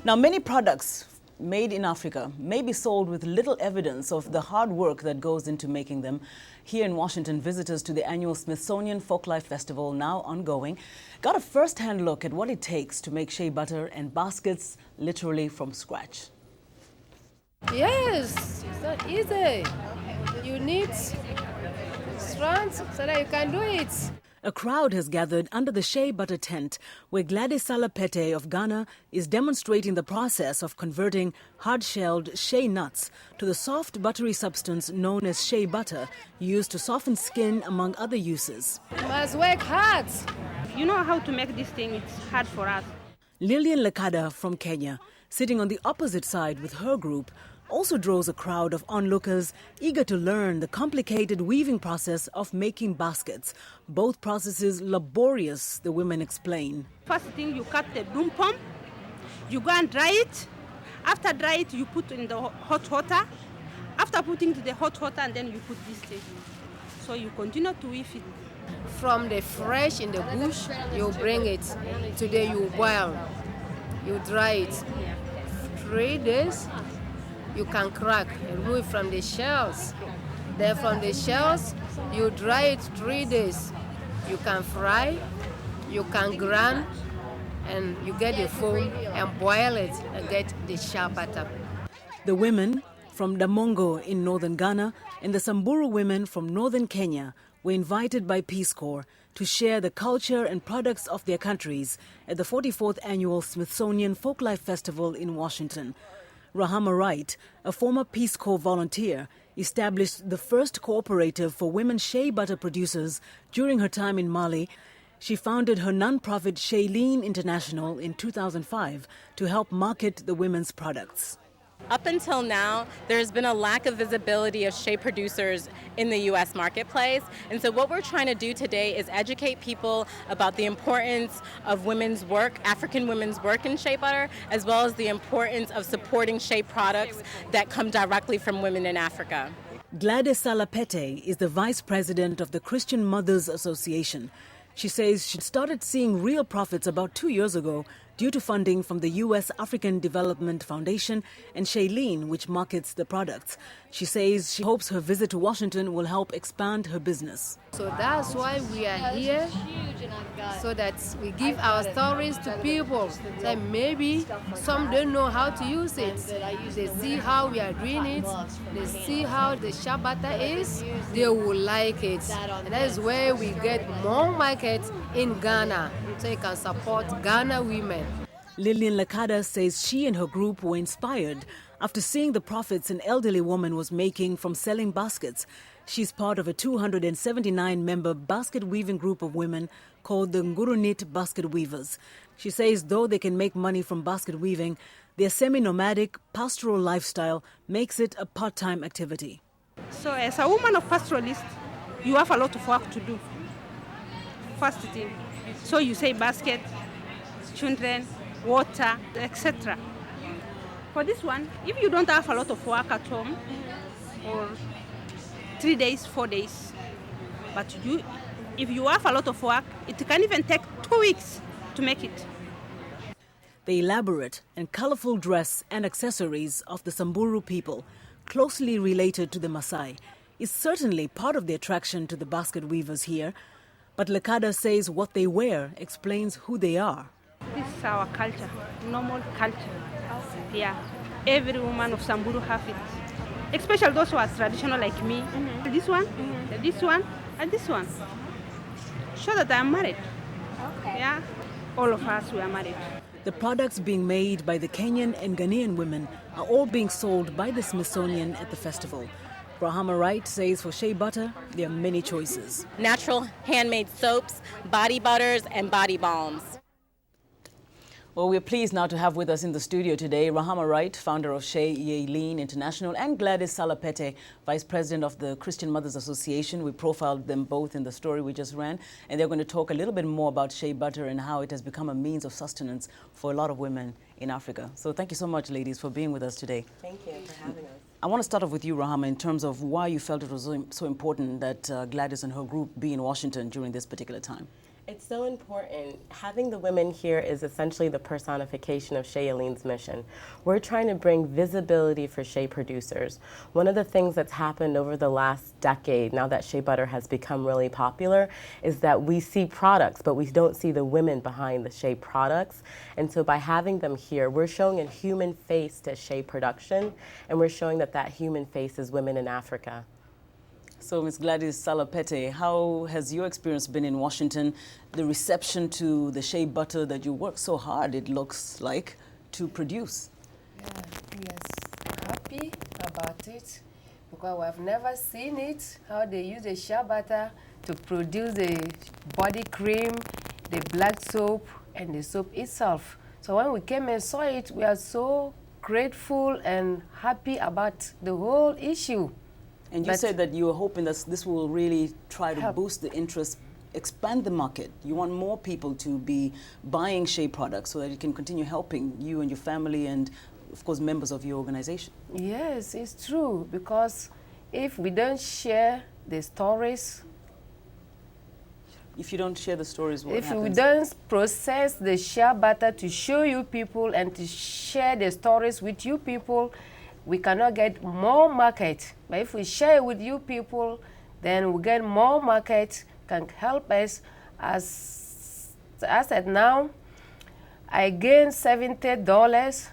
Now, many products made in Africa may be sold with little evidence of the hard work that goes into making them. Here in Washington, visitors to the annual Smithsonian Folklife Festival, now ongoing, got a first-hand look at what it takes to make shea butter and baskets literally from scratch. Yes, it's not easy. You need strength so that you can do it. A crowd has gathered under the shea butter tent where Gladys Sala Petey of Ghana is demonstrating the process of converting hard-shelled shea nuts to the soft buttery substance known as shea butter, used to soften skin among other uses. You must work hard. You know how to make this thing, it's hard for us. Lilian Lekada from Kenya, sitting on the opposite side with her group, also draws a crowd of onlookers eager to learn the complicated weaving process of making baskets. Both processes laborious, the women explain. First thing, you cut the doom pump, you go and dry it. After dry it, you put in the hot water. After putting to the hot water, and then you put this thing. So you continue to weave it. From the fresh in the bush, you bring it. Today you boil, you dry it. 3 days, you can crack and remove it from the shells. Then from the shells, you dry it 3 days. You can fry, you can grind, and you get the foam and boil it and get the shea butter. The women from Damongo in northern Ghana and the Samburu women from northern Kenya were invited by Peace Corps to share the culture and products of their countries at the 44th annual Smithsonian Folklife Festival in Washington. Rahama Wright, a former Peace Corps volunteer, established the first cooperative for women shea butter producers during her time in Mali. She founded her non-profit Yeleen International in 2005 to help market the women's products. Up until now, there's been a lack of visibility of shea producers in the U.S. marketplace. And so what we're trying to do today is educate people about the importance of women's work, African women's work in shea butter, as well as the importance of supporting shea products that come directly from women in Africa. Gladys Sala Petey is the vice president of the Christian Mothers Association. She says she started seeing real profits about 2 years ago due to funding from the U.S. African Development Foundation and Yeleen, which markets the products. She says she hopes her visit to Washington will help expand her business. So that's why we are here, so that we give our stories to people. That maybe some don't know how to use it. They see how we are doing it. They see how the shea butter is. They will like it. And that is where we get more markets in Ghana, so you can support Ghana women. Lilian Lekada says she and her group were inspired after seeing the profits an elderly woman was making from selling baskets. She's part of a 279-member basket weaving group of women called the Ngurunit Basket Weavers. She says though they can make money from basket weaving, their semi-nomadic pastoral lifestyle makes it a part-time activity. So as a woman of pastoralist, you have a lot of work to do. First thing. So you say basket, children, water, etc. For this one, if you don't have a lot of work at home, or 3 days, 4 days, but if you have a lot of work, it can even take 2 weeks to make it. The elaborate and colorful dress and accessories of the Samburu people, closely related to the Maasai, is certainly part of the attraction to the basket weavers here. But Lekada says what they wear explains who they are. This is our culture, normal culture. Yeah, every woman of Samburu have it. Especially those who are traditional like me. This one, this one, and this one. Show that I'm married. Okay. Yeah, all of us we are married. The products being made by the Kenyan and Ghanaian women are all being sold by the Smithsonian at the festival. Rahama Wright says for shea butter, there are many choices. Natural handmade soaps, body butters, and body balms. Well, we're pleased now to have with us in the studio today Rahama Wright, founder of Shea Yeleen International, and Gladys Sala Petey, vice president of the Christian Mothers Association. We profiled them both in the story we just ran, and they're going to talk a little bit more about shea butter and how it has become a means of sustenance for a lot of women in Africa. So thank you so much, ladies, for being with us today. Thank you for having us. I want to start off with you, Rahama, in terms of why you felt it was so important that Gladys and her group be in Washington during this particular time. It's so important. Having the women here is essentially the personification of Yeleen's mission. We're trying to bring visibility for shea producers. One of the things that's happened over the last decade, now that shea butter has become really popular, is that we see products, but we don't see the women behind the shea products. And so by having them here, we're showing a human face to shea production, and we're showing that that human face is women in Africa. So, Ms. Gladys, Sala, Petey, how has your experience been in Washington? The reception to the shea butter that you work so hard, it looks like, to produce? Yeah, yes, happy about it because I've never seen it, how they use the shea butter to produce the body cream, the black soap, and the soap itself. So when we came and saw it, we are so grateful and happy about the whole issue. And you said that you were hoping that this will really try to boost the interest, expand the market. You want more people to be buying shea products so that it can continue helping you and your family and, of course, members of your organization. Yes, it's true, because if we don't share the stories, if you don't share the stories, what happens? If we don't process the shea butter to show you people and to share the stories with you people, we cannot get more market. But if we share with you people, then we get more market, can help us. As I said now, I gain $70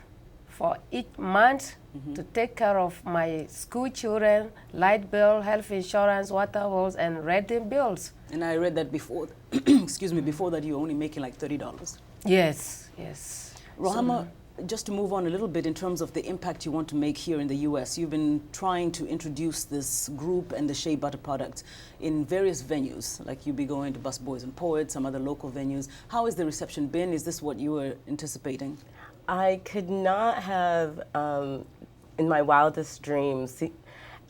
for each month to take care of my school children, light bill, health insurance, water bills, and renting bills. And I read that before, excuse me, before that you were only making like $30. Yes, yes. Rahama, just to move on a little bit in terms of the impact you want to make here in the U.S., you've been trying to introduce this group and the shea butter products in various venues, like you'll be going to Busboys and Poets, some other local venues. How has the reception been? Is this what you were anticipating? I could not have, in my wildest dreams,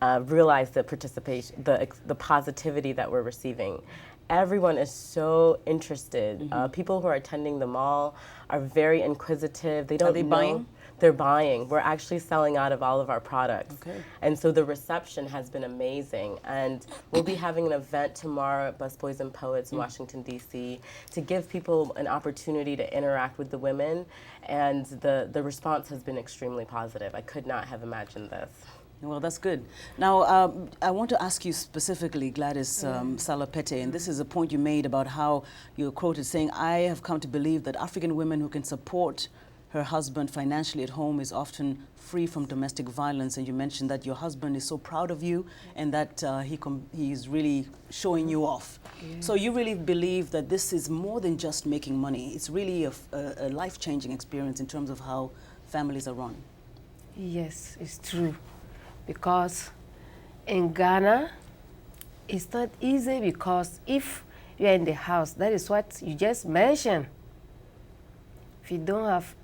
realized the participation, the positivity that we're receiving. Everyone is so interested. People who are attending the mall are very inquisitive. They don't Are they buying? They're buying. We're actually selling out of all of our products. Okay. And so the reception has been amazing. And we'll be having an event tomorrow at Busboys and Poets in Washington, D.C. to give people an opportunity to interact with the women. And the response has been extremely positive. I could not have imagined this. Well, that's good. Now, I want to ask you specifically, Gladys, Sala, Petey, and this is a point you made about how you were quoted saying, I have come to believe that African women who can support her husband financially at home is often free from domestic violence. And you mentioned that your husband is so proud of you and that he's really showing you off. Yeah. So you really believe that this is more than just making money. It's really a life-changing experience in terms of how families are run. Yes, it's true. Because in Ghana, it's not easy because if you're in the house, that is what you just mentioned. If you don't have,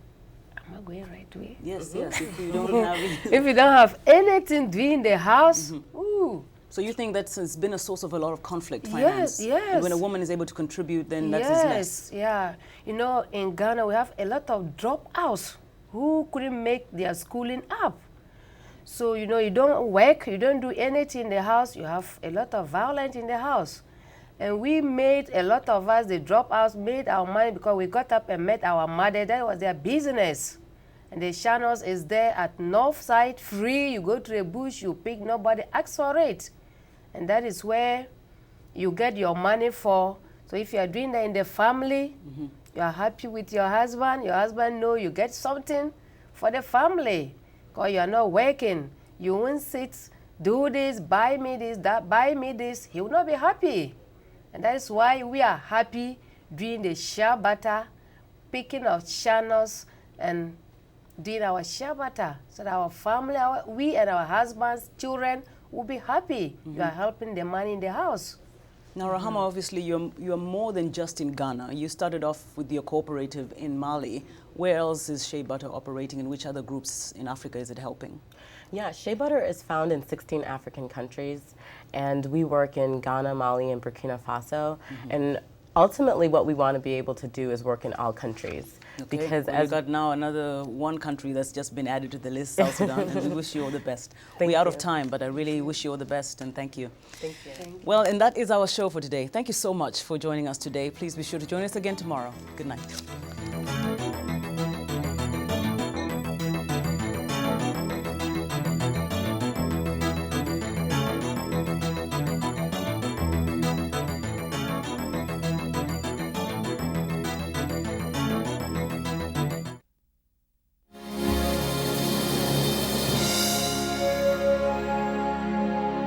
am I going right way? Yes, yes. If you don't have, if you don't have anything doing in the house, ooh. So you think that's been a source of a lot of conflict, finance? Yes, yes. And when a woman is able to contribute, then that is less. Yeah. You know, in Ghana, we have a lot of dropouts who couldn't make their schooling up. So, you know, you don't work, you don't do anything in the house, you have a lot of violence in the house. And we made, a lot of us, the dropouts, made our money because we got up and met our mother. That was their business. And the channels is there at north side, free. You go to the bush, you pick, nobody asks for it. And that is where you get your money for. So if you are doing that in the family, you are happy with your husband knows you get something for the family. Because you are not working. You won't sit, do this, buy me this, that, buy me this. He will not be happy. And that is why we are happy doing the shea butter, picking up channels and doing our shea butter. So that our family, we and our husbands, children will be happy. You are helping the money in the house. Now, Rahama, obviously, you're more than just in Ghana. You started off with your cooperative in Mali. Where else is Shea Butter operating, and which other groups in Africa is it helping? Yeah, Shea Butter is found in 16 African countries, and we work in Ghana, Mali, and Burkina Faso. And ultimately, what we want to be able to do is work in all countries. Because well, we've got now another one country that's just been added to the list, South Sudan, and we wish you all the best. We're out of time, but I really wish you all the best, and thank you. Thank you. Well, and that is our show for today. Thank you so much for joining us today. Please be sure to join us again tomorrow. Good night.